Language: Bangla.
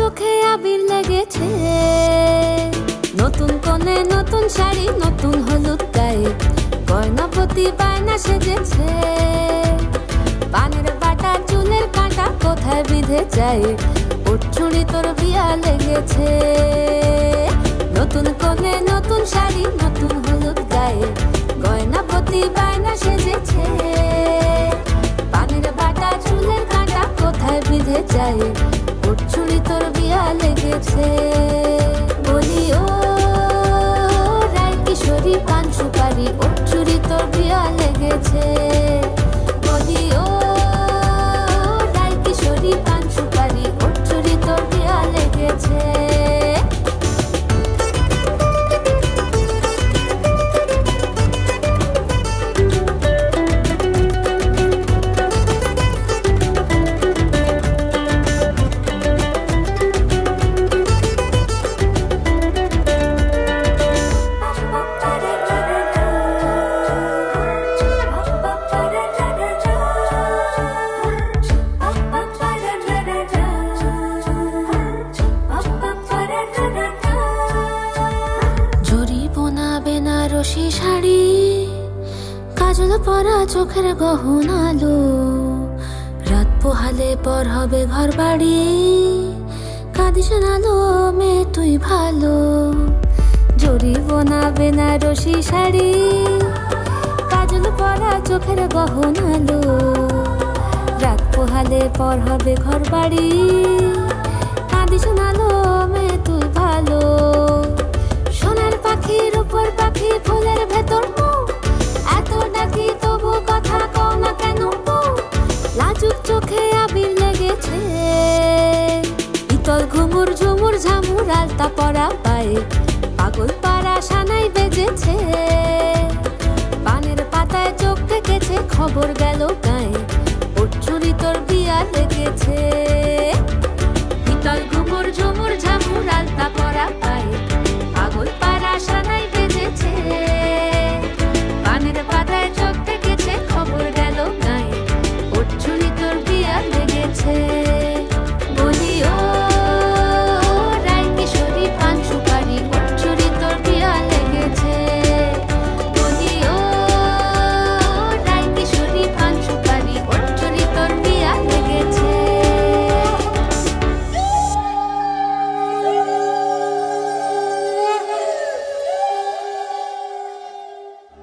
চোখে আবির লেগেছে, নতুন কোণে নতুন শাড়ি, নতুন হলুদ গায়ে, গয়নাপতি বায়না সেজেছে। পানের বাটা চুলের কাঁটা কোথায় বিঁধে যায়, ওর চুড়ি তোর বিয়া লেগেছে। নতুন কোণে নতুন শাড়ি, নতুন হলুদ গায়ে, গয়নাপতি বায়না সেজেছে। পানের বাটা চুলের কাঁটা কোথায় বিঁধে যায়, ওর চুড়ি তোর বিয়া লেগেছে। বলি ও রায় কিশোরী পান সুপারি, ওর চুড়ি তোর বিয়া লেগেছে। বলি ও রায় কিশোরী পান সুপারি, ওর চুড়ি তোর বিয়া লেগেছে। বেনারসি শাড়ি, কাজল পরা চোখের গহনালো, রাত পোহালে পর হবে ঘর বাড়ি, কাঁদিস নালো মেয়ে তুই ভালো। জরি বোনা বেনারসি শাড়ি, কাজল পরা চোখের গহনালো, রাত পোহালে পর হবে ঘর বাড়ি, কাঁদিস নালো মেয়ে তুই ভালো। সোনার পাখির উপর পাখি, ফুলের ভেতর মুখ, এত ডাকি তবু কথা কও না কেন? লাজুক চোখে আবির লেগেছে, ইতল ঘুমুর ঝুমুর ঝামুর আলতা পরা পায়ে,